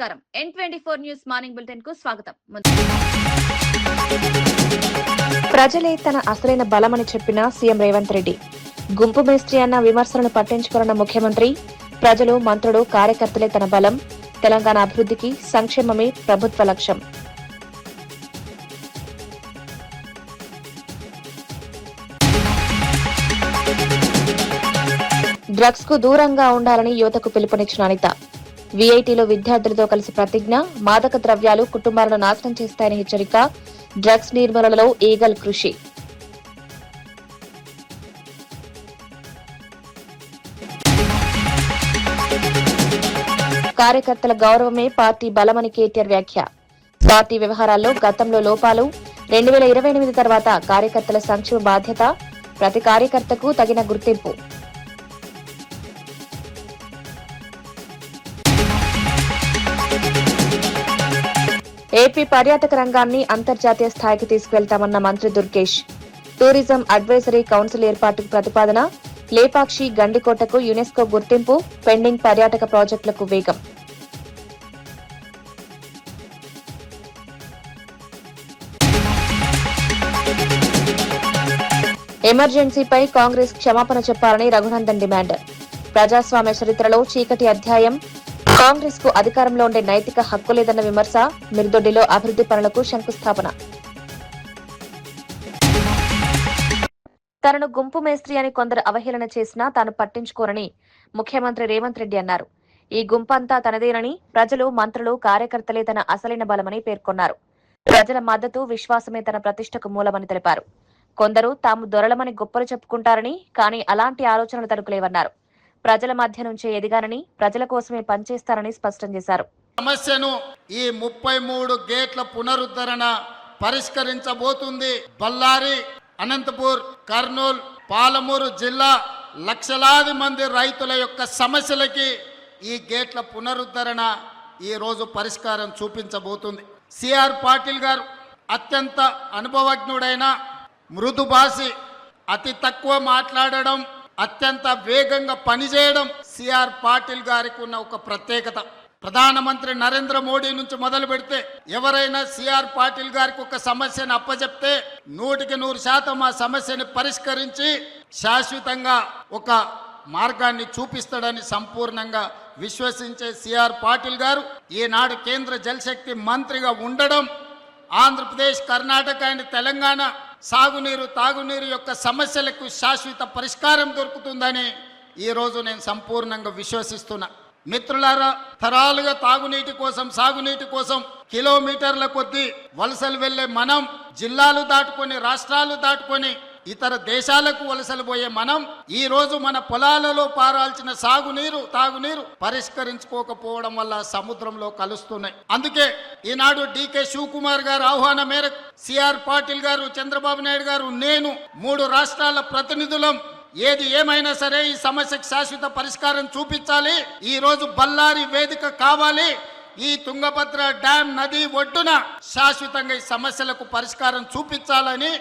నమస్కారం. N24 news morning bulletin కు స్వాగతం. ప్రజలే తన అసలైన బలమని చెప్పిన సీఎం రేవంత్ రెడ్డి. గుంపు మేస్త్రి అన్న విమర్శలను పట్టించుకోరన్న ముఖ్యమంత్రి. ప్రజలు, మంత్రులు, కార్యకర్తలే తన బలం. తెలంగాణ అభివృద్ధికి సంక్షేమమే ప్రభుత్వ లక్ష్యం. డ్రగ్స్ కు దూరంగా ఉండాలని యువతకు పిలుపునిచ్చిన అనిత. వీఐటీలో విద్యార్థులతో కలిసి ప్రతిజ్ఞ. మాదక ద్రవ్యాలు కుటుంబాలను నాశనం చేస్తాయని హెచ్చరిక. డ్రగ్స్ నిర్మూలనలో ఈగల్ కృషి. కార్యకర్తల గౌరవమే పార్టీ బలమని కేటీఆర్ వ్యాఖ్య. పార్టీ వ్యవహారాల్లో గతంలో లోపాలు. 2028 తర్వాత కార్యకర్తల సంక్షేమ బాధ్యత. ప్రతి కార్యకర్తకు తగిన గుర్తింపు. ఏపీ పర్యాటక రంగాన్ని అంతర్జాతీయ స్థాయికి తీసుకువెళ్తామన్న మంత్రి దుర్గేష్. టూరిజం అడ్వైజరీ కౌన్సిల్ ఏర్పాటుకు ప్రతిపాదన. లేపాక్షి, గండికోటకు యునెస్కో గుర్తింపు. పెండింగ్ పర్యాటక ప్రాజెక్టులకు వేగం. ఎమర్జెన్సీపై కాంగ్రెస్ క్షమాపణ చెప్పాలని రఘునందన్ డిమాండ్. ప్రజాస్వామ్య చరిత్రలో చీకటి అధ్యాయం. కాంగ్రెస్ కు అధికారంలో ఉండే నైతిక హక్కు లేదన్న విమర్శ. మిర్దొడ్డిలో అభివృద్ది పనులకు శంకుస్థాపన. తనను గుంపు మేస్త్రి అని కొందరు అవహేళన చేసినా తాను పట్టించుకోరని ముఖ్యమంత్రి రేవంత్ రెడ్డి అన్నారు. ఈ గుంపంతా తనదేనని, ప్రజలు, మంత్రులు, కార్యకర్తలే తన అసలైన బలమని పేర్కొన్నారు. ప్రజల మద్దతు, విశ్వాసమే తన ప్రతిష్టకు మూలమని తెలిపారు. కొందరు తాము దొరలమని గొప్పలు చెప్పుకుంటారని, కానీ అలాంటి ఆలోచనలు తనకు లేవన్నారు. ప్రజల మధ్య నుంచే ఎదిగానని, ప్రజల కోసమే పనిచేస్తారని స్పష్టం చేశారు. సమస్యను ఈ 33 గేట్ల పునరుద్ధరణ పరిష్కరించబోతుంది. బళ్ళారి, అనంతపూర్, కర్నూలు, పాలమూరు జిల్లా లక్షలాది మంది రైతుల యొక్క సమస్యలకి ఈ గేట్ల పునరుద్ధరణ ఈ రోజు పరిష్కారం చూపించబోతుంది. సిఆర్ పాటిల్ గారు అత్యంత అనుభవజ్ఞుడైన, మృదుభాషి, అతి తక్కువ మాట్లాడడం, అత్యంత వేగంగా పనిచేయడం సిఆర్ పాటిల్ గారికి ఉన్న ఒక ప్రత్యేకత. ప్రధానమంత్రి నరేంద్ర మోడీ నుంచి మొదలు పెడితే ఎవరైనా సిఆర్ పాటిల్ గారికి ఒక సమస్యను అప్పచెప్తే 100% ఆ సమస్యని పరిష్కరించి శాశ్వతంగా ఒక మార్గాన్ని చూపిస్తాడని సంపూర్ణంగా విశ్వసించే సిఆర్ పాటిల్ గారు ఈనాడు కేంద్ర జలశక్తి మంత్రిగా ఉండడం, ఆంధ్రప్రదేశ్, కర్ణాటక అండ్ తెలంగాణ సాగునీరు, తాగునీరు యొక్క సమస్యలకు శాశ్వత పరిష్కారం దొరుకుతుందని ఈరోజు నేను సంపూర్ణంగా విశ్వసిస్తున్నా. మిత్రులారా, తరాలుగా తాగునీటి కోసం, సాగునీటి కోసం కిలోమీటర్ల కొద్దీ వలసలు వెళ్లే మనం, జిల్లాలు దాటుకొని, రాష్ట్రాలు దాటుకొని ఇతర దేశాలకు వలసలు పోయే మనం ఈ రోజు మన పొలాలలో పారాల్సిన సాగునీరు, తాగునీరు పరిష్కరించుకోకపోవడం వల్ల సముద్రంలో కలుస్తున్నాయి. అందుకే ఈనాడు డికే శివకుమార్ గారు ఆహ్వానం మేరకు సిఆర్ పాటిల్ గారు, చంద్రబాబు నాయుడు గారు, నేను 3 రాష్ట్రాల ప్రతినిధులం ఏది ఏమైనా సరే ఈ సమస్యకు శాశ్వత పరిష్కారం చూపించాలి. ఈ రోజు బళ్ళారి వేదిక కావాలి. ఈ తుంగభద్ర డ్యాం నది ఒడ్డున శాశ్వతంగా ఈ సమస్యలకు పరిష్కారం చూపించాలని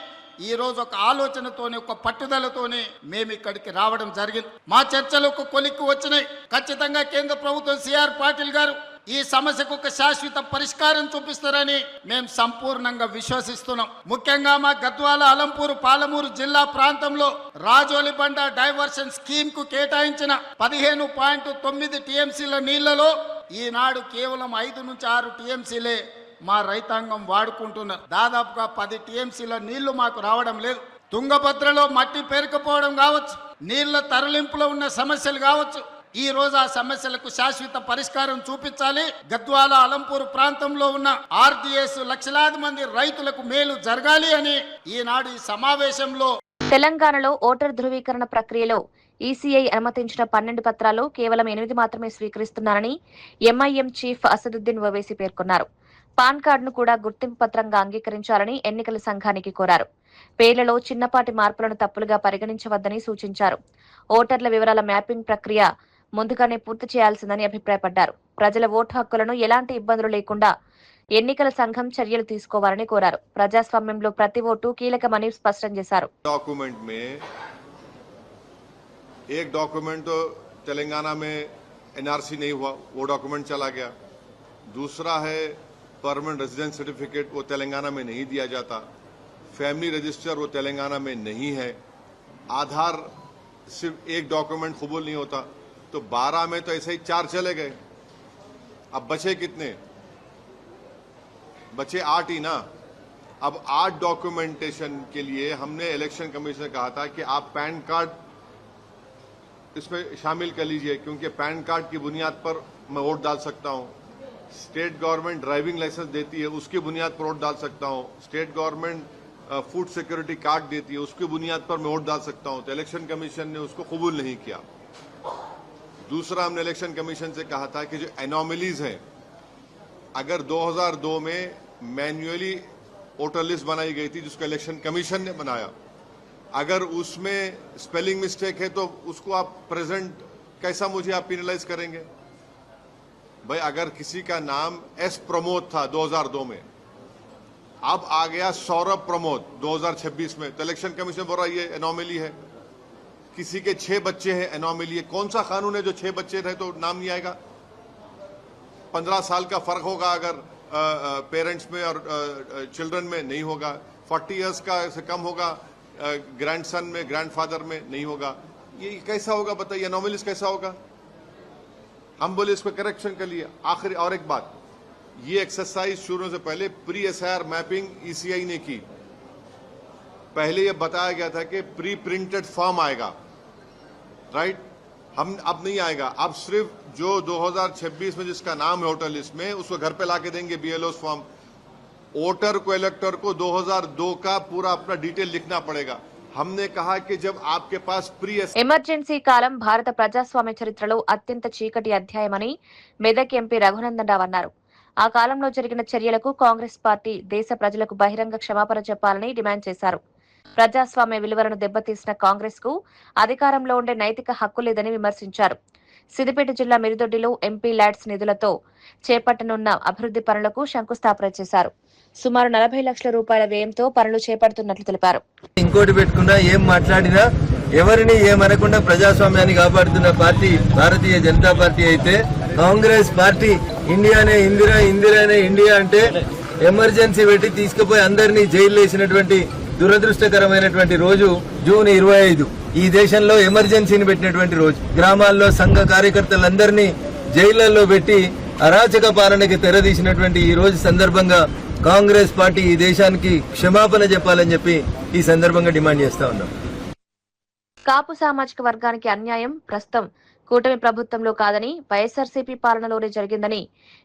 ఈ రోజు ఒక ఆలోచనతోని, ఒక పట్టుదలతోని మేము ఇక్కడికి రావడం జరిగింది. మా చర్చలు ఒక కొలిక్కి వచ్చినాయి. ఖచ్చితంగా కేంద్ర ప్రభుత్వం, సిఆర్ పాటిల్ గారు ఈ సమస్యకు ఒక శాశ్వత పరిష్కారం చూపిస్తారని మేము సంపూర్ణంగా విశ్వసిస్తున్నాం. ముఖ్యంగా మా గద్వాల, అలంపూరు, పాలమూరు జిల్లా ప్రాంతంలో రాజోలిబండ డైవర్షన్ స్కీమ్ కు కేటాయించిన 15.9 టీఎంసీల నీళ్లలో ఈనాడు కేవలం 5 నుంచి 6 టీఎంసీలే మా రైతాంగం వాడుకుంటున్నారు. దాదాపుగా 10 టీఎంసీల నీళ్లు మాకు రావడం లేదు. తుంగభద్రలో మట్టి పేరుకుపోవడం కావచ్చు, నీళ్ల తరలింపులో ఉన్న సమస్యలు కావచ్చు, ఈ రోజు ఆ సమస్యలకు శాశ్వత పరిష్కారం చూపించాలి. గద్వాల, అలంపూర్ ప్రాంతంలో ఉన్న ఆర్డీఎస్ లక్షలాది మంది రైతులకు మేలు జరగాలి అని ఈనాడు ఈ సమావేశంలో. తెలంగాణలో ఓటర్ ధృవీకరణ ప్రక్రియలో ఈసీఐ అనుమతించిన 12 పత్రాలు కేవలం 8 మాత్రమే స్వీకరిస్తున్నారని ఎంఐఎం చీఫ్ అసదుద్దీన్ ఓవైసీ పేర్కొన్నారు. పాన్ కార్డును కూడా గుర్తింపు పత్రంగా అంగీకరించాలని ఎన్నికల సంఘానికి కోరారు. పేర్లలో చిన్నపాటి మార్పులను తప్పులుగా పరిగణించవద్దని సూచించారు. ఓటర్ల వివరాల మ్యాపింగ్ ప్రక్రియ ముందుగానే పూర్తి చేయాల్సిందని అభిప్రాయపడ్డారు. ప్రజల ఓటు హక్కులను ఎలాంటి ఇబ్బందులు లేకుండా ఎన్నికల సంఘం చర్యలు తీసుకోవాలని కోరారు. ప్రజాస్వామ్యంలో ప్రతి ఓటు కీలకమని స్పష్టం చేశారు. एक डॉक्यूमेंट तो तेलंगाना में एनआरसी नहीं हुआ, वो डॉक्यूमेंट चला गया। दूसरा है परमानेंट रेजिडेंस सर्टिफिकेट, वो तेलंगाना में नहीं दिया जाता। फैमिली रजिस्टर वो तेलंगाना में नहीं है। आधार सिर्फ एक डॉक्यूमेंट कबूल नहीं होता। तो 12 में तो ऐसे ही 4 चले गए। अब बचे कितने? बचे 8 ही ना। अब 8 डॉक्यूमेंटेशन के लिए हमने इलेक्शन कमीशन से कहा था कि आप पैन कार्ड इसमें शामिल कर लीजिए, क्योंकि पैन कार्ड की बुनियाद पर मैं वोट डाल सकता हूं। स्टेट गवर्नमेंट ड्राइविंग लाइसेंस देती है, उसकी बुनियाद पर वोट डाल सकता हूं। State government food security card देती है, उसकी बुनियाद पर मैं वोट डाल सकता हूं। तो इलेक्शन कमीशन ने उसको कबूल नहीं किया। दूसरा, हमने इलेक्शन कमीशन से कहा था कि जो एनोमलीज हैं, अगर 2002 में मैन्युअली वोटर लिस्ट बनाई गई थी जिसको इलेक्शन कमीशन ने बनाया, अगर उसमें स्पेलिंग मिस्टेक है तो उसको आप प्रेजेंट कैसा मुझे आप पेनलाइज करेंगे? भाई, अगर किसी का नाम एस प्रमोद था 2002 में, अब आ गया सौरभ प्रमोद 2026 में, तो इलेक्शन कमीशन बोल रहा है ये एनोमली है। किसी के 6 बच्चे हैं, एनोमली है। कौन सा कानून है जो 6 बच्चे रहे तो नाम नहीं आएगा? 15 साल का फर्क होगा अगर पेरेंट्स में और चिल्ड्रन में, नहीं होगा। 40 इयर्स का से कम होगा ग्रैंडसन में, ग्रैंडफादर में, नहीं होगा। ये कैसा होगा बताइए? एनोमलीज कैसा होगा? हम बोले इसको करेक्शन कर लिए। आखिरी और एक बात, ये एक्सरसाइज शुरू से पहले प्री एसआईआर मैपिंग ईसीआई ने की। पहले ये बताया गया था कि प्री प्रिंटेड फॉर्म आएगा, राइट? हम अब नहीं आएगा। अब सिर्फ जो 2026 में जिसका नाम है वोटर लिस्ट में, उसको घर पे लाके देंगे बीएलओ फॉर्म। वोटर को, इलेक्टर को 2002 का पूरा अपना डिटेल लिखना पड़ेगा। हमने कहा कि जब आपके पास प्री ఎమర్జెన్సీ కాలం భారత ప్రజాస్వామ్య చరిత్రలో అత్యంత చీకటి అధ్యాయమని మెదక్ ఎంపీ రఘునందన్ రావు అన్నారు. ఆ కాలంలో జరిగిన చర్యలకు కాంగ్రెస్ పార్టీ దేశ ప్రజలకు బహిరంగ క్షమాపణ చెప్పాలని డిమాండ్ చేశారు. ప్రజాస్వామ్య విలువలను దెబ్బతీసిన కాంగ్రెస్ కు అధికారంలో ఉండే నైతిక హక్కు లేదని విమర్శించారు. సిద్దిపేట జిల్లా మిరుదొడ్డిలో ఎంపీ ల్యాడ్స్ నిధులతో చేపట్టనున్న అభివృద్ధి పనులకు శంకుస్థాపన చేశారు. సుమారు 40 లక్షల రూపాయల వ్యయంతో పనులు చేపడుతున్నట్లు తెలిపారు. ఇంకోటి పెట్టుకున్నా, ఏం మాట్లాడినా ఎవరిని ఏమనకుండా ప్రజాస్వామ్యాన్ని కాపాడుతున్న పార్టీ భారతీయ జనతా పార్టీ అయితే, కాంగ్రెస్ పార్టీ ఇండియానే ఇందిరా, ఇందిరానే ఇండియా అంటే ఎమర్జెన్సీ పెట్టి తీసుకుపోయి అందరినీ జైలు వేసినటువంటి దురదృష్టకరమైనటువంటి రోజు జూన్ 25. ఈ దేశంలో ఎమర్జెన్సీని పెట్టినటువంటి రోజు. గ్రామాల్లో సంఘ కార్యకర్తలందరినీ జైళ్లలో పెట్టి అరాచక పాలనకి తెరదీసినటువంటి ఈ రోజు సందర్భంగా కాంగ్రెస్ పార్టీ ఈ దేశానికి క్షమాపణ చెప్పాలని చెప్పి ఈ సందర్భంగా డిమాండ్ చేస్తా ఉన్నాం. కాపు సామాజిక వర్గానికి అన్యాయం ప్రస్తుతం కూటమి ప్రభుత్వంలో కాదని, వైఎస్ఆర్సీపీ పాలనలోనే జరిగిందని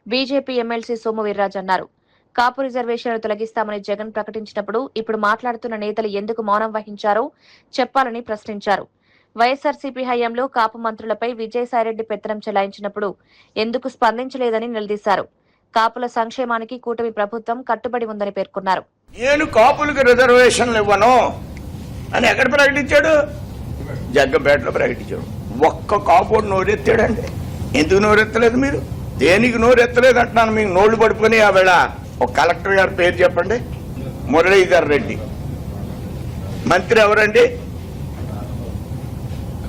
బీజేపీ ఎమ్మెల్సీ సోము వీర్రాజు అన్నారు. కాపు రిజర్వేషన్లు తొలగిస్తామని జగన్ ప్రకటించినప్పుడు ఇప్పుడు మాట్లాడుతున్న నేతలు ఎందుకు మౌనం వహించారో చెప్పాలని ప్రశ్నించారు. వైఎస్ఆర్సీపీ హయాంలో కాపు మంత్రులపై విజయసాయిరెడ్డి పెత్తనం చెలాయించినప్పుడు ఎందుకు స్పందించలేదని నిలదీశారు. కాపుల సంక్షేమానికి కూటమి ప్రభుత్వం కట్టుబడి ఉందని పేర్కొన్నారు. నేను కాపులకు రిజర్వేషన్లు ఇవ్వను అని ఎక్కడ ప్రకటించాడు? జగ్గంపేటలో ప్రకటించాడు. ఒక్క కాపు నోరెత్తాడండి. ఎందుకు నోరెత్తలేదు? మీరు దేనికి నోరెత్తలేదు అంటున్నాను. మీకు నోళ్లు పడుకొని ఆ వేళ ఒక కలెక్టర్ గారి పేరు చెప్పండి. మురళీధర్ రెడ్డి. మంత్రి ఎవరండి?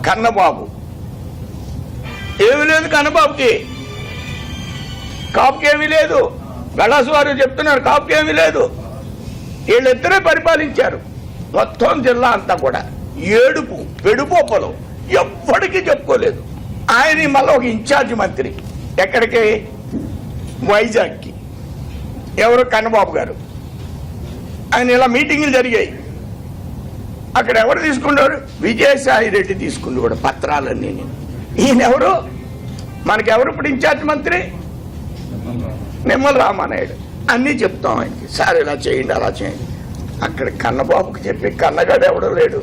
కన్నబాబు. ఏమీ లేదు కన్నబాబుకి. కాపుకి ఏమీ లేదు. గళాసు వారు చెప్తున్నారు కాపుకి ఏమీ లేదు. వీళ్ళిద్దరే పరిపాలించారు మొత్తం జిల్లా అంతా కూడా. ఏడుపు పెడుపోపలు ఎప్పటికీ చెప్పుకోలేదు. ఆయన మళ్ళీ ఒక ఇన్ఛార్జ్ మంత్రి ఎక్కడికి? వైజాగ్కి. ఎవరు? కన్నబాబు గారు. ఆయన ఇలా మీటింగులు జరిగాయి. అక్కడ ఎవరు తీసుకున్నారు? విజయసాయి రెడ్డి తీసుకున్నాడు పత్రాలన్నీ. ఈయన ఎవరు? మనకెవరు ఇప్పుడు ఇన్ఛార్జ్ మంత్రి? నిమ్మల రామానాయుడు. అన్నీ చెప్తాం ఆయనకి, సార్ ఇలా చేయండి అలా చేయండి. అక్కడ కన్నబాబుకి చెప్పి కన్నగాడు ఎవడో లేడు.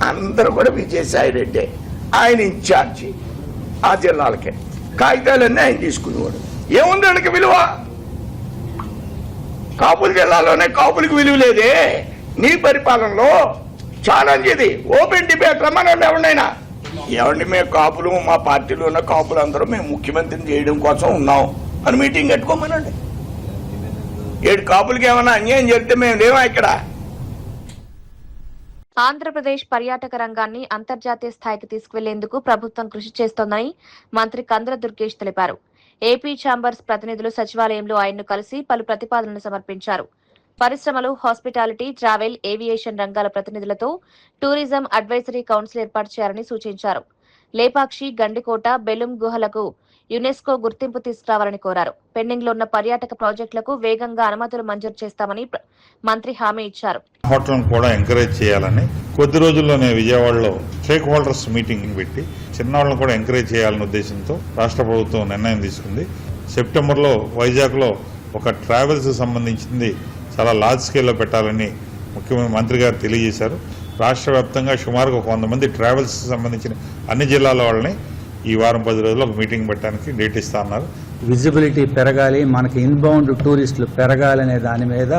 అందరూ కూడా విజయసాయి రెడ్డి. ఆయన ఇన్ఛార్జి ఆ జిల్లాలకే. కాగితాలన్నీ ఆయన తీసుకునేవాడు. ఏముంది వాళ్ళకి విలువ? కాపుల జిల్లాలోనే కాపులకు విలువ లేదే. నీ పరిపాలనలో ఛాలెంజ్ ఇది. ఓపెన్ డిబేట్ రమ్మనండి ఎవరినైనా. ఎవరిని మేము కాపులు, మా పార్టీలో ఉన్న కాపులు అందరూ మేము ముఖ్యమంత్రిని చేయడం కోసం ఉన్నాం అని మీటింగ్ పెట్టుకోమనండి. 7 కాపులకి ఏమైనా అన్యాయం జరిగితే మేము లేవా ఇక్కడ? ఆంధ్రప్రదేశ్ పర్యాటక రంగాన్ని అంతర్జాతీయ స్థాయికి తీసుకువెళ్లేందుకు ప్రభుత్వం కృషి చేస్తోందని మంత్రి కందుల దుర్గేష్ తెలిపారు. ఏపీ ఛాంబర్స్ ప్రతినిధులు సచివాలయంలో ఆయన్ను కలిసి పలు ప్రతిపాదనలు సమర్పించారు. పరిశ్రమలు, హాస్పిటాలిటీ, ట్రావెల్, ఏవియేషన్ రంగాల ప్రతినిధులతో టూరిజం అడ్వైజరీ కౌన్సిల్ ఏర్పాటు చేయాలని సూచించారు. లేపాక్షి, గండికోట, బెలుం గుహలకు యునెస్కో గుర్తింపు తీసుకురావాలని కోరారు. పెండింగ్ లో ఉన్న పర్యాటక ప్రాజెక్టులకు వేగంగా అనుమతులు మంజూరు చేస్తామని మంత్రి హామీ ఇచ్చారు. హోటల్ను కూడా ఎంకరేజ్ చేయాలని కొద్ది రోజుల్లోనే విజయవాడలో స్టేక్ హోల్డర్స్ మీటింగ్ పెట్టి చిన్నవాళ్ళను కూడా ఎంకరేజ్ చేయాలనే ఉద్దేశంతో రాష్ట్ర ప్రభుత్వం నిర్ణయం తీసుకుంది. సెప్టెంబర్లో వైజాగ్లో ఒక ట్రావెల్స్ సంబంధించింది చాలా లార్జ్ స్కేల్లో పెట్టాలని ముఖ్యమంత్రి మంత్రి గారు తెలియజేశారు. రాష్ట్ర వ్యాప్తంగా సుమారుగా 100 మంది ట్రావెల్స్ సంబంధించిన అన్ని జిల్లాల వాళ్ళని ఈ వారం 10 రోజుల్లో ఒక మీటింగ్ పెట్టడానికి డేట్ ఇస్తా అన్నారు. విజిబిలిటీ పెరగాలి, మనకి ఇన్బౌండ్ టూరిస్టులు పెరగాలనే దాని మీద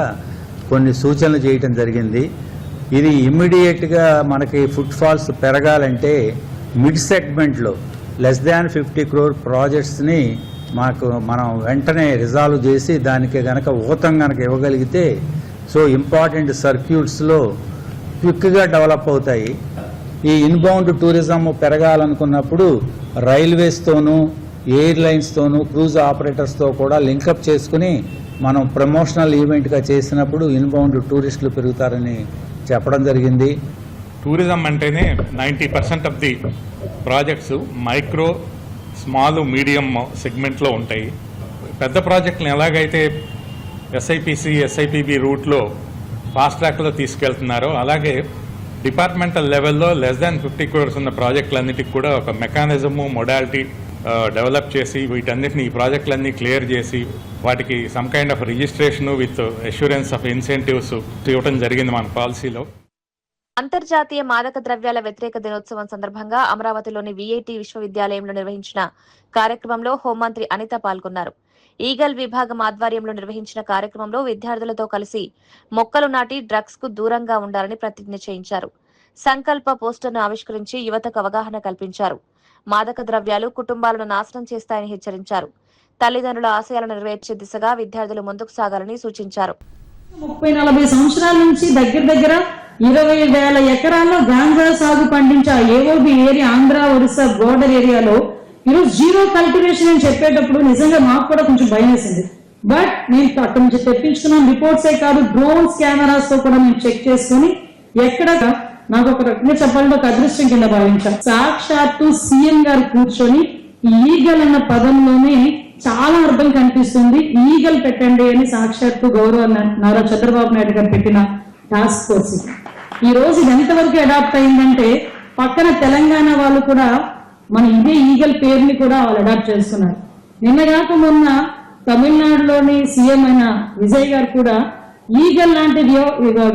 కొన్ని సూచనలు చేయటం జరిగింది. ఇది ఇమ్మీడియట్గా మనకి ఫుట్ ఫాల్స్ పెరగాలంటే మిడ్ సెగ్మెంట్లో లెస్ దాన్ 50 crore ప్రాజెక్ట్స్ని మనం వెంటనే రిజాల్వ్ చేసి దానికి గనక ఊతం గనక ఇవ్వగలిగితే సో ఇంపార్టెంట్ సర్క్యూట్స్లో క్విక్గా డెవలప్ అవుతాయి. ఈ ఇన్బౌండ్ టూరిజం పెరగాలనుకున్నప్పుడు రైల్వేస్తోనూ, ఎయిర్లైన్స్తోనూ, క్రూజ్ ఆపరేటర్స్తో కూడా లింకప్ చేసుకుని మనం ప్రమోషనల్ ఈవెంట్గా చేసినప్పుడు ఇన్బౌండ్ టూరిస్టులు పెరుగుతారని చెప్పడం జరిగింది. టూరిజం అంటేనే 90% of the projects micro, small, medium సెగ్మెంట్లో ఉంటాయి. పెద్ద ప్రాజెక్టులను ఎలాగైతే ఎస్ఐపిసి, ఎస్ఐపిబి రూట్లో ఫాస్ట్ ట్రాక్లో తీసుకెళ్తున్నారో అలాగే డిపార్ట్మెంటల్ లెవెల్లో లెస్ దాన్ 50 crores ఉన్న ప్రాజెక్టులన్నిటికి కూడా ఒక మెకానిజము, మొడాలిటీ డెవలప్ చేసి వీటన్నిటిని ఈ ప్రాజెక్టులన్నీ క్లియర్ చేసి వాటికి some kind of registration with assurance of incentives ఇవ్వడం జరిగింది మన పాలసీలో. అంతర్జాతీయ మాదక ద్రవ్యాల వ్యతిరేక దినోత్సవం సందర్భంగా అమరావతిలోని విఐటి విశ్వవిద్యాలయంలో నిర్వహించిన కార్యక్రమంలో హోంమంత్రి అనిత పాల్గొన్నారు. ఈగల్ విభాగం ఆధ్వర్యంలో నిర్వహించిన కార్యక్రమంలో విద్యార్థులతో కలిసి మొక్కలు నాటి డ్రగ్స్ కు దూరంగా ఉండాలని ప్రతిజ్ఞ చేయించారు. సంకల్ప పోస్టర్ను ఆవిష్కరించి యువతకు అవగాహన కల్పించారు. మాదక ద్రవ్యాలు కుటుంబాలను నాశనం చేస్తాయని హెచ్చరించారు. తల్లిదండ్రుల ఆశయాలను నెరవేర్చే దిశగా విద్యార్థులు ముందుకు సాగాలని సూచించారు. 30-40 సంవత్సరాల నుంచి దగ్గర 20,000 ఎకరాల్లో గాంజా సాగు పండించే AOB area, Andhra, Orissa border ఏరియాలో ఈరోజు జీరో కల్టివేషన్ అని చెప్పేటప్పుడు నిజంగా మాకు కూడా కొంచెం భయం వేసింది. బట్ నేను అక్కడి నుంచి తెప్పించుకున్నాం రిపోర్ట్సే కాదు, డ్రోన్స్ కెమెరాస్ తో కూడా మేము చెక్ చేసుకుని ఎక్కడ నాకు ఒక రకంగా చెప్పాలంటే ఒక అదృష్టం కింద భావించాను. సాక్షాత్తు సీఎం గారు కూర్చొని ఈగల్ అన్న పదంలోనే చాలా అర్థం కనిపిస్తుంది. ఈగల్ పెట్టండి అని సాక్షాత్తు గౌరవ నారా చంద్రబాబు నాయుడు గారు పెట్టిన టాస్క్ ఫోర్స్ ఈ రోజు ఇది ఎంతవరకు అడాప్ట్ అయిందంటే పక్కన తెలంగాణ వాళ్ళు కూడా మన ఇదే ఈగల్ పేరుని కూడా వాళ్ళు అడాప్ట్ చేస్తున్నారు. నిన్నగాక మొన్న తమిళనాడులోని సీఎం అయిన విజయ్ గారు కూడా ఈగల్ లాంటి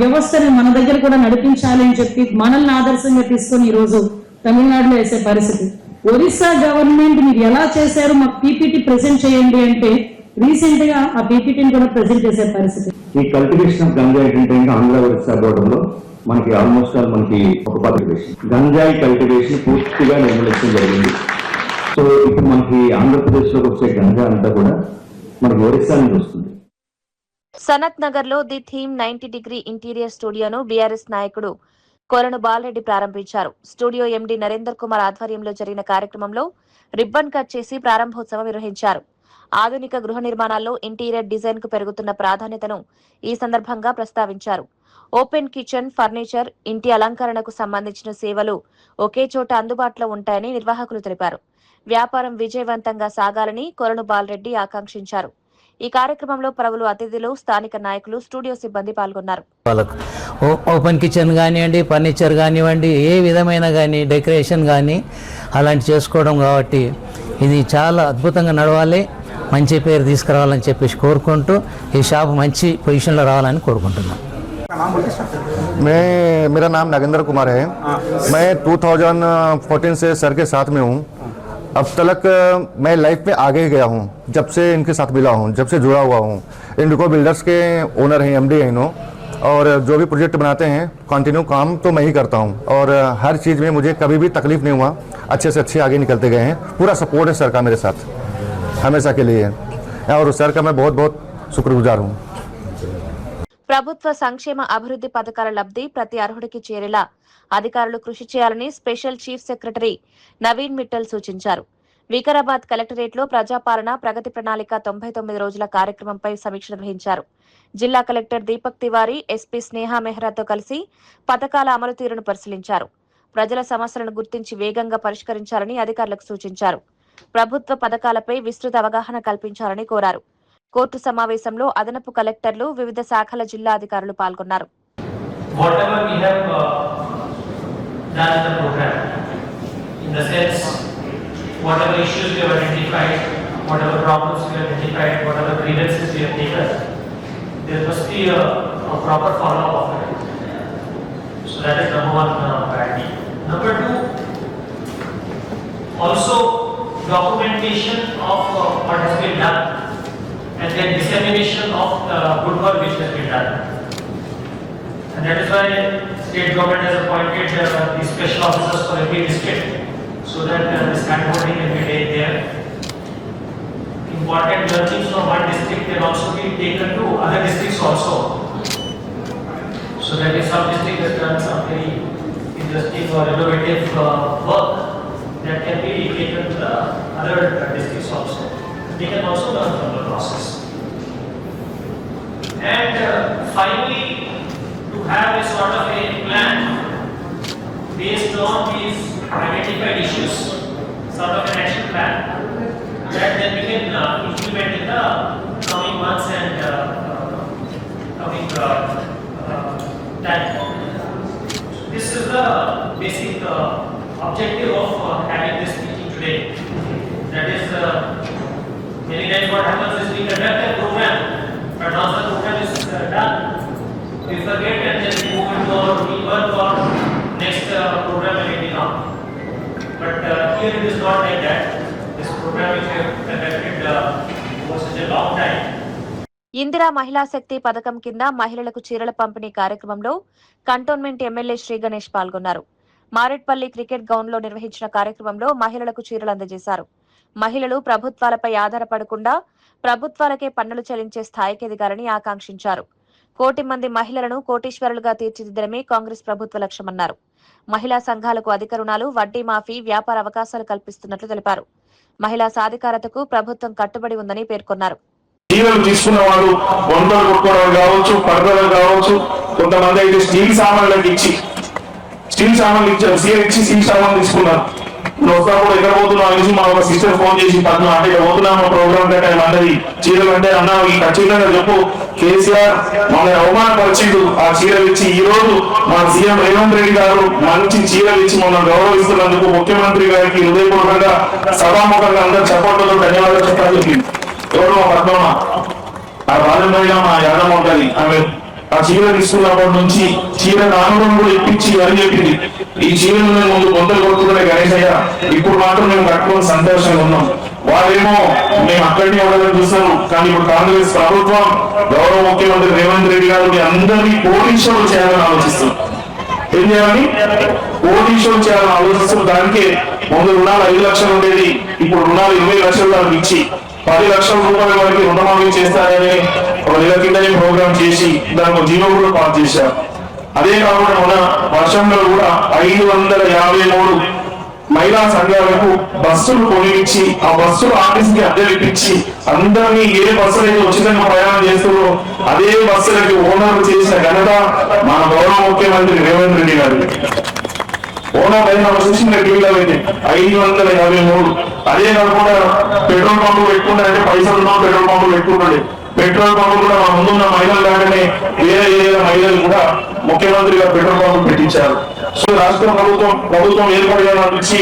వ్యవస్థని మన దగ్గర కూడా నడిపించాలి అని చెప్పి మనల్ని ఆదర్శంగా తీసుకొని ఈ రోజు తమిళనాడులో వేసే పరిస్థితి. ఒరిస్సా గవర్నమెంట్ మీరు ఎలా చేశారు, మాకు పీపీటీ ప్రెజెంట్ చేయండి అంటే రీసెంట్ గా ఆ పీపీటీని కూడా ప్రెజెంట్ చేసే పరిస్థితి. ఈ కల్టివేషన్ ఆఫ్ గంజాయి ఏంటంటే ఆంధ్ర, ఒరిస్సా బోర్డర్లో మనకి ఆల్మోస్ట్ మనకి ఒక కల్టివేషన్ గంజాయి కల్టివేషన్ పూర్తిగా నిర్మూలించడం జరిగింది. సో ఇప్పుడు మనకి ఆంధ్రప్రదేశ్ లో వచ్చే గంజా అంతా కూడా మనకి ఒరిస్సా నుంచి వస్తుంది. సనత్ నగర్ లో ది థీమ్ 90° ఇంటీరియర్ స్టూడియోను బీఆర్ఎస్ నాయకుడు కొలను బాలరెడ్డి ప్రారంభించారు. స్టూడియో ఎండీ నరేందర్ కుమార్ ఆధ్వర్యంలో జరిగిన కార్యక్రమంలో రిబ్బన్ కట్ చేసి ప్రారంభోత్సవం నిర్వహించారు. ఆధునిక గృహ నిర్మాణాల్లో ఇంటీరియర్ డిజైన్ కు పెరుగుతున్న ప్రాధాన్యతను ఈ సందర్భంగా ప్రస్తావించారు. ఓపెన్ కిచెన్, ఫర్నిచర్, ఇంటి అలంకరణకు సంబంధించిన సేవలు ఒకే చోట అందుబాటులో ఉంటాయని నిర్వాహకులు తెలిపారు. వ్యాపారం విజయవంతంగా సాగాలని కొలను బాలరెడ్డి ఆకాంక్షించారు. ఈ కార్యక్రమంలో పలువురు అతిథులు, స్థానిక నాయకులు, స్టూడియో సిబ్బంది పాల్గొన్నారు. ఓపెన్ కిచెన్ కానివ్వండి, ఫర్నిచర్ కానివ్వండి, ఏ విధమైన కానీ డెకరేషన్ కానీ అలాంటి చేసుకోవడం కాబట్టి ఇది చాలా అద్భుతంగా నడవాలి, మంచి పేరు తీసుకురావాలని చెప్పేసి కోరుకుంటూ ఈ షాప్ మంచి పొజిషన్లో రావాలని కోరుకుంటున్నాను. मेरा नाम नागेंद्र कुमार है. मैं 2014 से सर के साथ में हूँ. अब तक मैं लाइफ में आगे गया हूँ जब से इनके साथ मिला हूँ, जब से जुड़ा हुआ हूँ. इंडिको बिल्डर्स के ओनर हैं, एमडी हैं इन्हों, और जो भी प्रोजेक्ट बनाते हैं कंटिन्यू काम तो मैं ही करता हूँ. और हर चीज़ में मुझे कभी भी तकलीफ नहीं हुआ, अच्छे से अच्छे आगे निकलते गए हैं. पूरा सपोर्ट है सर का मेरे साथ हमेशा के लिए, और सर का मैं बहुत बहुत शुक्रगुजार हूँ. ప్రభుత్వ సంక్షేమ అభివృద్ధి పథకాల లబ్ధి ప్రతి అర్హుడికి చేరేలా అధికారులు కృషి చేయాలని special chief secretary Naveen Mittal సూచించారు. వికారాబాద్ కలెక్టరేట్లో ప్రజాపాలన ప్రగతి ప్రణాళిక 99 రోజుల కార్యక్రమంపై సమీక్ష నిర్వహించారు. జిల్లా కలెక్టర్ దీపక్ తివారీ, ఎస్పీ స్నేహ మెహ్రాతో కలిసి పథకాల అమలు తీరును పరిశీలించారు. ప్రజల సమస్యలను గుర్తించి వేగంగా పరిష్కరించాలని అధికారులకు సూచించారు. ప్రభుత్వ పథకాలపై విస్తృత అవగాహన కల్పించాలని కోరారు. కోర్టు సమావేశంలో అదనపు కలెక్టర్లు, వివిధ శాఖల జిల్లా అధికారులు పాల్గొన్నారు. whatever issues we have identified, whatever problems we have identified, whatever grievances we have taken, there must be a proper follow-up of it. So that is number one priority. Number two, also documentation of what has been done and then dissemination of the good work which has been done. And that is why state government has appointed the special officers for every district, so that this handholding can be made there. Important learnings from one district can also be taken to other districts also. So that if some district has done some very interesting or innovative work, that can be taken to the other districts also. They can also learn from the process. And finally, to have a sort of a plan based on these identified issues, sort of an action plan that then we can implement in the coming months and coming time. This is the basic objective of having this meeting today. That is, many times what happens is we conduct a program, but once the program is done, we forget and then we move into our routine work or next program will on. But here it is not like that. This program which we have conducted for such a long time. Indira మహిళా శక్తి పథకం కింద మహిళలకు చీరల పంపిణీ కార్యక్రమంలో cantonment MLA Shri Ganesh పాల్గొన్నారు. Marredpally cricket ground లో నిర్వహించిన కార్యక్రమంలో మహిళలకు చీరలు అందజేశారు. మహిళలు ప్రభుత్వాలపై ఆధారపడకుండా ప్రభుత్వాలకే పన్నులు చెల్లించే స్థాయికి ఎదగాలని ఆకాంక్షించారు. 1 కోటి మంది మహిళలను కోటీశ్వరులుగా తీర్చిదిద్దడమే కాంగ్రెస్ ప్రభుత్వ లక్ష్యమన్నారు. మహిళా సంఘాలకు అధిక రుణాలు, వడ్డీ మాఫీ, వ్యాపార అవకాశాలు కల్పిస్తున్నట్లు తెలిపారు. మహిళా సాధికారతకు ప్రభుత్వం కట్టుబడి ఉందని పేర్కొన్నారు. చీరలు తీసుకున్న వాళ్ళు వంటలు కొట్టుకోవడం కావచ్చు, పడదలు కావచ్చు, కొంతమంది అయితే స్టీల్ సామాన్లకు ఇచ్చి స్టీల్ సామాన్లు ఇచ్చారు, చీర ఇచ్చి స్టీల్ సామాన్లు తీసుకున్నారు. వస్తాము ఎక్కడ పోతున్నాం అనేసి మా ఒక సిస్టర్ ఫోన్ చేసి పద్మ అంటే ఇక్కడ పోతున్నాము ప్రోగ్రామ్ కంటే అన్నది చీరలు అంటే అన్నా ఈ ఖచ్చితంగా చెప్పు కేసీఆర్ మన అవమానపరిచిండు ఆ చీరలు ఇచ్చి. ఈ రోజు మా సీఎం రేవంత్ రెడ్డి గారు మంచి చీరలు ఇచ్చి మనం గౌరవిస్తున్నందుకు ముఖ్యమంత్రి గారికి హృదయపూర్వకంగా సభాముఖంగా అందరూ చెప్పడంతో ధన్యవాదాలు చెప్పాలి చెప్పింది. ఎవరు మా పద్మమ్మ ఆ రాజంపైగా మా యాదమ్మ ఉంటుంది. ఆమె ఆ చీర తీసుకున్నప్పటి నుంచి చీర నానులను కూడా ఇప్పించి అని చెప్పింది. ఈ చీరలు ముందు బొంతలు కొట్టుకునే గణేష్ అయ్యా ఇప్పుడు మాత్రం మేము కట్టుకొని సంతోషంగా ఉన్నాం. వాళ్ళేమో మేము అక్కడిని ఎవరైనా చూస్తాము, కానీ ఇప్పుడు కాంగ్రెస్ ప్రభుత్వం గౌరవ ముఖ్యమంత్రి రేవంత్ రెడ్డి గారు అందరినీ కోటీశ్వరులు చేయాలని ఆలోచిస్తుంది. ఏం చేయాలని? కోటీశ్వరులు చేయాలని ఆలోచిస్తున్న దానికే ముందు రుణాలు 5 లక్షలు ఉండేది, ఇప్పుడు రుణాలు 20 లక్షలు దానికి ఇచ్చి 10 లక్షల రూపాయల వరకు రుణమాఫీ చేస్తారని ఒక నెల కింద ప్రోగ్రామ్ చేసి దానికి జీవో కూడా పాస్ చేశారు. అదే కాకుండా మన వర్షంలో కూడా 553 మహిళా సంఘాలకు బస్సులు కొనిచ్చి ఆ బస్సులు ఆర్టీసీకి అద్దెలిప్పించి అందరినీ ఏ బస్సులు అయితే ఉచితంగా ప్రయాణం చేస్తారో అదే బస్సులకి ఓనర్లు చేసిన ఘనత మన గౌరవ ముఖ్యమంత్రి రేవంత్ రెడ్డి గారు. ఓనర్ అయినా చూసిన టీవీలో అయితే 553. అదే కాకుండా పెట్రోల్ పంపులు పెట్టుకుంటారంటే పైసలు ఉన్నాం పెట్రోల్ పంపులు పెట్టుకుంటాడు. పెట్రోల్ పంపులు కూడా మన ముందున్న మహిళలు లాగానే వేరే మహిళలు కూడా ముఖ్యమంత్రి గారు పెట్రోల్ పంపులు పెట్టించారు. సో రాష్ట్ర ప్రభుత్వం ఏర్పడాలనిపించి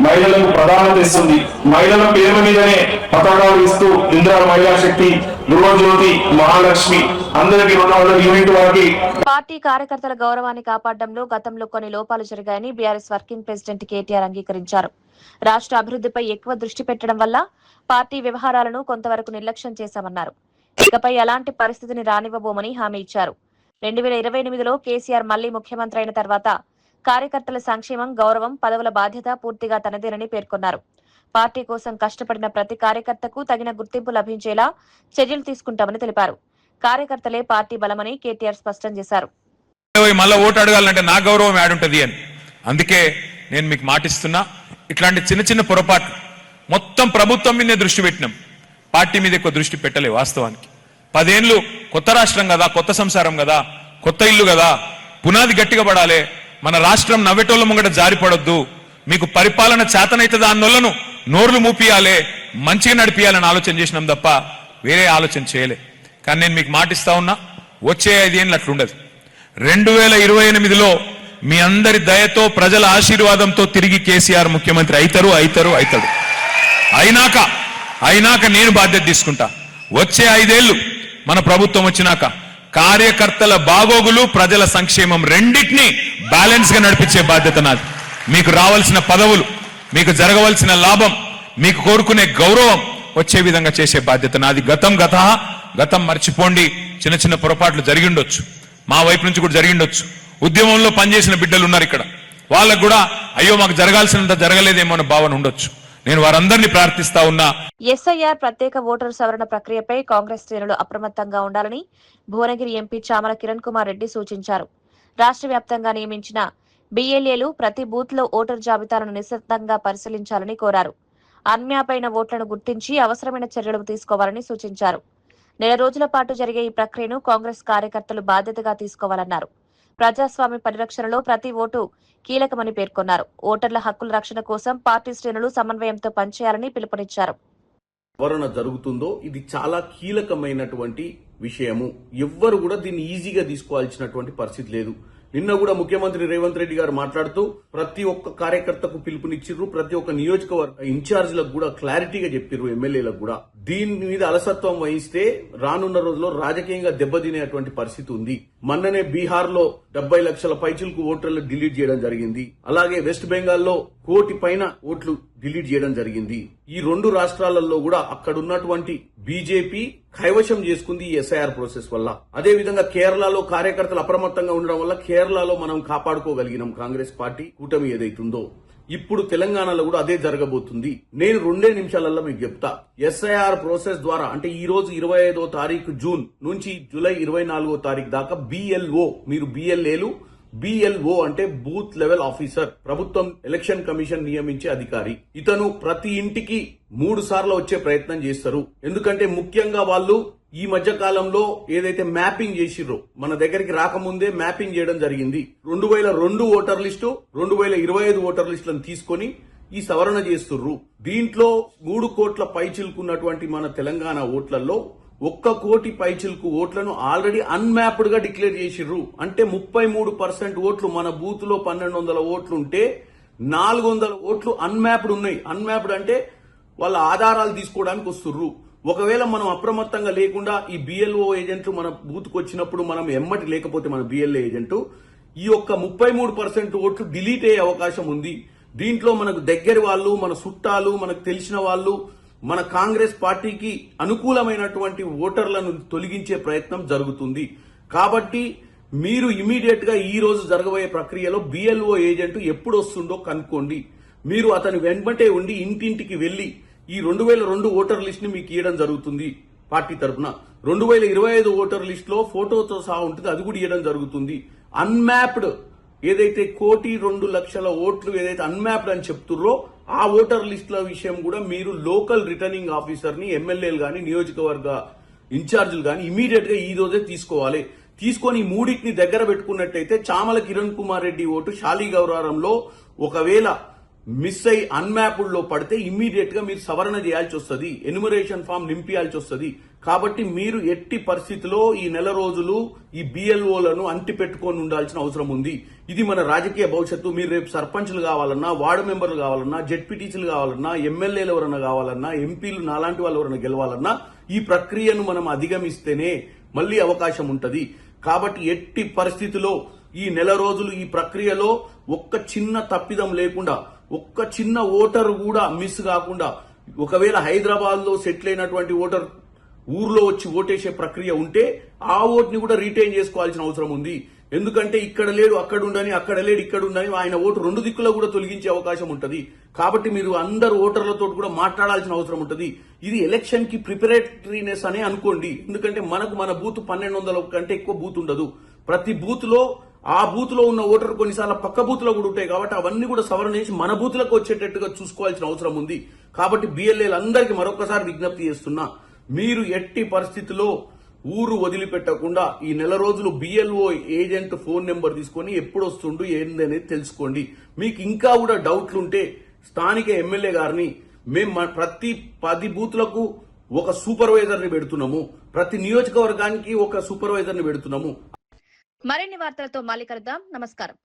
మహిళలకు ప్రాధాన్యత ఇస్తుంది. మహిళల పేరు మీదనే పథకాలు ఇస్తూ ఇందిరా మహిళా శక్తి, గృహజ్యోతి, మహాలక్ష్మి అందరికీ యూనిట్ వారికి. పార్టీ కార్యకర్తల గౌరవాన్ని కాపాడడంలో గతంలో కొన్ని లోపాలు జరిగాయని బీఆర్ఎస్ వర్కింగ్ ప్రెసిడెంట్ కేటీఆర్ అంగీకరించారు. రాష్ట్ర అభివృద్ధిపై ఎక్కువ దృష్టి పెట్టడం వల్ల పార్టీ వ్యవహారాలను కొంతవరకు నిర్లక్ష్యం చేశామన్నారు. ఇకపై అలాంటి పరిస్థితిని రానివ్వబోమని హామీ ఇచ్చారు. 2028లో కేసీఆర్ మళ్లీ ముఖ్యమంత్రి అయిన తర్వాత కార్యకర్తల సంక్షేమం, గౌరవం, పదవుల బాధ్యత పూర్తిగా తనదేనని పేర్కొన్నారు. పార్టీ కోసం కష్టపడిన ప్రతి కార్యకర్తకు తగిన గుర్తింపు లభించేలా చర్యలు తీసుకుంటామని తెలిపారు. కార్యకర్తలే పార్టీ బలమని కేటీఆర్ స్పష్టం చేశారు. మళ్ళీ ఓటు అడగాలంటే నా గౌరవం యాడుంటది అని. అందుకే నేను మీకు మాటిస్తున్నా, ఇట్లాంటి చిన్న చిన్న పొరపాట్లు మొత్తం ప్రభుత్వం మీదే దృష్టి పెట్టినాం, పార్టీ మీద ఎక్కువ దృష్టి పెట్టలే. వాస్తవానికి 10 ఏళ్ళు కొత్త రాష్ట్రం కదా, కొత్త సంసారం కదా, కొత్త ఇల్లు కదా, పునాది గట్టిగా పడాలి. మన రాష్ట్రం నవ్వేటోళ్ళ ముంగట జారిపడొద్దు. మీకు పరిపాలన చేతనైతే దాన్నోళ్లను నోర్లు మూపియాలే, మంచిగా నడిపియాలని ఆలోచన చేసినాం తప్ప వేరే ఆలోచన చేయలే. కానీ నేను మీకు మాటిస్తా ఉన్నా, వచ్చే 5 ఏళ్ళు అట్లుండదు. 2028లో మీ అందరి దయతో, ప్రజల ఆశీర్వాదంతో తిరిగి కేసీఆర్ ముఖ్యమంత్రి అవుతాడు. అయినాక నేను బాధ్యత తీసుకుంటా. వచ్చే 5 ఏళ్ళు మన ప్రభుత్వం వచ్చినాక కార్యకర్తల బాగోగులు, ప్రజల సంక్షేమం రెండింటినీ బ్యాలెన్స్ గా నడిపించే బాధ్యత నాది. మీకు రావాల్సిన పదవులు, మీకు జరగవలసిన లాభం, మీకు కోరుకునే గౌరవం వచ్చే విధంగా చేసే బాధ్యత నాది. గతం మర్చిపోండి. చిన్న చిన్న పొరపాట్లు జరిగిండొచ్చు, మా వైపు నుంచి కూడా జరిగిండొచ్చు. ఉద్యమంలో పనిచేసిన బిడ్డలు ఉన్నారు ఇక్కడ, వాళ్ళకు కూడా అయ్యో మాకు జరగాల్సినంత జరగలేదేమో అనే భావన ఉండొచ్చు. నేను వారందరినీ ప్రార్థిస్తా ఉన్నా. ఎస్ఐఆర్ ప్రత్యేక ఓటరు సవరణ ప్రక్రియపై కాంగ్రెస్ శ్రేణులు అప్రమత్తంగా ఉండాలని భువనగిరి ఎంపీ చామల కిరణ్ కుమార్ రెడ్డి సూచించారు. రాష్ట్ర వ్యాప్తంగా నియమించిన బిఎల్ఏలు ప్రతి బూత్ లో ఓటర్ జాబితాలను నిశ్శబ్దంగా పరిశీలించాలని కోరారు. అన్యాపైన ఓట్లను గుర్తించి అవసరమైన చర్యలు తీసుకోవాలని సూచించారు. 4 రోజుల పాటు జరిగే ఈ ప్రక్రియను కాంగ్రెస్ కార్యకర్తలు బాధ్యతగా తీసుకోవాలన్నారు. ప్రజాస్వామ్య పరిరక్షణలో ప్రతి ఓటు కీలకమని పేర్కొన్నారు. ఓటర్ల హక్కుల రక్షణ కోసం పార్టీ శ్రేణులు సమన్వయంతో పనిచేయాలని పిలుపునిచ్చారు. సవరణ జరుగుతుందో ఇది చాలా కీలకమైనటువంటి విషయము. ఎవ్వరు కూడా దీన్ని ఈజీగా తీసుకోవాల్సినటువంటి పరిస్థితి లేదు. నిన్న కూడా ముఖ్యమంత్రి రేవంత్ రెడ్డి గారు మాట్లాడుతూ ప్రతి ఒక్క కార్యకర్తకు పిలుపునిచ్చిర్రు, ప్రతి ఒక్క నియోజకవర్గ ఇన్ఛార్జీలకు కూడా క్లారిటీగా చెప్పిర్రు, ఎమ్మెల్యేలకు కూడా. దీని మీద అలసత్వం వహిస్తే రానున్న రోజుల్లో రాజకీయంగా దెబ్బతినేటువంటి పరిస్థితి ఉంది. మొన్ననే బీహార్ లో 70 లక్షల పైచిలకు ఓటర్లు డిలీట్ చేయడం జరిగింది. అలాగే వెస్ట్ బెంగాల్లో 1 కోటి పైన ఓట్లు డిలీట్ చేయడం జరిగింది. ఈ 2 రాష్ట్రాలలో కూడా అక్కడ ఉన్నటువంటి బీజేపీ కైవశం చేసుకుంది ఈ ఎస్ఐఆర్ ప్రాసెస్ వల్ల. అదే విధంగా కేరళలో కార్యకర్తలు అప్రమత్తంగా ఉండడం వల్ల కేరళలో మనం కాపాడుకోగలిగినాం కాంగ్రెస్ పార్టీ కూటమి ఏదైతుందో. ఇప్పుడు తెలంగాణలో కూడా అదే జరగబోతుంది. నేను 2 నిమిషాలలో మీకు చెప్తా. ఎస్ఐఆర్ ప్రాసెస్ ద్వారా అంటే ఈ రోజు 25వ తారీఖు జూన్ నుంచి జూలై 24వ తారీఖు దాకా బిఎల్ఓ, మీరు బిఎల్ఏలు, బిఎల్ఓ అంటే బూత్ లెవెల్ ఆఫీసర్, ప్రభుత్వం ఎలక్షన్ కమిషన్ నియమించే అధికారి. ఇతను ప్రతి ఇంటికి 3 సార్లు వచ్చే ప్రయత్నం చేస్తారు. ఎందుకంటే ముఖ్యంగా వాళ్ళు ఈ మధ్య కాలంలో ఏదైతే మ్యాపింగ్ చేసిర్రో, మన దగ్గరికి రాకముందే మ్యాపింగ్ చేయడం జరిగింది. 2002 ఓటర్ లిస్టు, 2025 ఓటర్ లిస్టులను తీసుకొని ఈ సవరణ చేస్తుర్రు. దీంట్లో 3 కోట్ల పైచిలుకున్నటువంటి మన తెలంగాణ ఓట్లలో 1 కోటి పైచిలుకు ఓట్లను ఆల్రెడీ అన్మ్యాప్డ్ గా డిక్లేర్ చేసిర్రు. అంటే 33% ఓట్లు మన బూత్ లో 1200 ఓట్లు ఉంటే 400 ఓట్లు అన్మ్యాప్డ్ ఉన్నాయి. అన్మ్యాప్డ్ అంటే వాళ్ళ ఆధారాలు తీసుకోవడానికి వస్తుర్రు. ఒకవేళ మనం అప్రమత్తంగా లేకుండా ఈ బిఎల్ఓ ఏజెంట్లు మన బూత్కు వచ్చినప్పుడు మనం ఎమ్మటి లేకపోతే మన బిఎల్ఏ ఏజెంట్ ఈ యొక్క 33% ఓట్లు డిలీట్ అయ్యే అవకాశం ఉంది. దీంట్లో మనకు దగ్గర వాళ్ళు, మన చుట్టాలు, మనకు తెలిసిన వాళ్ళు, మన కాంగ్రెస్ పార్టీకి అనుకూలమైనటువంటి ఓటర్లను తొలగించే ప్రయత్నం జరుగుతుంది. కాబట్టి మీరు ఇమీడియట్ గా ఈ రోజు జరగబోయే ప్రక్రియలో బిఎల్ఓ ఏజెంట్ ఎప్పుడు వస్తుండో కనుక్కోండి. మీరు అతని వెంబటే ఉండి ఇంటింటికి వెళ్లి ఈ 2002 ఓటర్ లిస్ట్ ని మీకు ఇవ్వడం జరుగుతుంది పార్టీ తరఫున. 2025 ఓటర్ లిస్ట్ లో ఫోటోతో సహా ఉంటుంది, అది కూడా ఇవ్వడం జరుగుతుంది. అన్మ్యాప్డ్ ఏదైతే 1,02,00,000 ఓట్లు ఏదైతే అన్మ్యాప్డ్ అని చెప్తుర్రో ఆ ఓటర్ లిస్టుల విషయం కూడా మీరు లోకల్ రిటర్నింగ్ ఆఫీసర్ ని, ఎమ్మెల్యేలు గాని, నియోజకవర్గ ఇన్ఛార్జీలు గాని ఇమీడియట్ గా ఈ రోజే తీసుకోవాలి. తీసుకొని 3టిని దగ్గర పెట్టుకున్నట్టయితే చామల కిరణ్ కుమార్ రెడ్డి ఓటు శాలిగౌరారంలో ఒకవేళ మిస్ అయి అన్మ్యాప్డ్ లో పడితే ఇమ్మీడియట్ గా మీరు సవరణ చేయాల్సి వస్తుంది, ఎన్యుమరేషన్ ఫామ్ నింపియాల్సి వస్తుంది. కాబట్టి మీరు ఎట్టి పరిస్థితిలో ఈ 4 రోజులు ఈ బిఎల్ఓలను అంటి పెట్టుకొని ఉండాల్సిన అవసరం ఉంది. ఇది మన రాజకీయ భవిష్యత్తు. మీరు రేపు సర్పంచ్లు కావాలన్నా, వార్డు మెంబర్లు కావాలన్నా, జెడ్పీటీసీలు కావాలన్నా, ఎమ్మెల్యేలు ఎవరైనా కావాలన్నా, ఎంపీలు నాలాంటి వాళ్ళు ఎవరైనా గెలవాలన్నా ఈ ప్రక్రియను మనం అధిగమిస్తేనే మళ్లీ అవకాశం ఉంటది. కాబట్టి ఎట్టి పరిస్థితిలో ఈ 4 రోజులు ఈ ప్రక్రియలో ఒక్క చిన్న తప్పిదం లేకుండా, ఒక్క చిన్న ఓటర్ కూడా మిస్ కాకుండా, ఒకవేళ హైదరాబాద్ లో సెటిల్ అయినటువంటి ఓటర్ ఊర్లో వచ్చి ఓటేసే ప్రక్రియ ఉంటే ఆ ఓట్ని కూడా రీటైన్ చేసుకోవాల్సిన అవసరం ఉంది. ఎందుకంటే ఇక్కడ లేడు అక్కడ ఉండని, అక్కడ లేడు ఇక్కడ ఉండని ఆయన ఓటు రెండు దిక్కులో కూడా తొలగించే అవకాశం ఉంటది. కాబట్టి మీరు అందరు ఓటర్లతో కూడా మాట్లాడాల్సిన అవసరం ఉంటది. ఇది ఎలక్షన్ కి ప్రిపరేటరీనెస్ అనే అనుకోండి. ఎందుకంటే మనకు మన బూత్ 1200 కంటే ఎక్కువ బూత్ ఉండదు. ప్రతి బూత్ లో ఆ బూత్ లో ఉన్న ఓటర్ కొన్నిసార్లు పక్క బూత్ లో కూడా ఉంటాయి. కాబట్టి అవన్నీ కూడా సవరణ చేసి మన బూత్లకు వచ్చేటట్టుగా చూసుకోవాల్సిన అవసరం ఉంది. కాబట్టి బిఎల్ఏలందరికీ మరొకసారి విజ్ఞప్తి చేస్తున్నా, మీరు ఎట్టి పరిస్థితిలో ఊరు వదిలిపెట్టకుండా ఈ నెల రోజులు బిఎల్ఓ ఏజెంట్ ఫోన్ నెంబర్ తీసుకొని ఎప్పుడు వస్తుండు ఏంది అనేది తెలుసుకోండి. మీకు ఇంకా కూడా డౌట్లు ఉంటే స్థానిక ఎమ్మెల్యే గారిని మేము ప్రతి 10 బూత్లకు ఒక సూపర్వైజర్ ని పెడుతున్నాము, ప్రతి నియోజకవర్గానికి ఒక సూపర్వైజర్ ని పెడుతున్నాము. మరిన్ని వార్తలతో మళ్ళీ కలుద్దాం. నమస్కారం.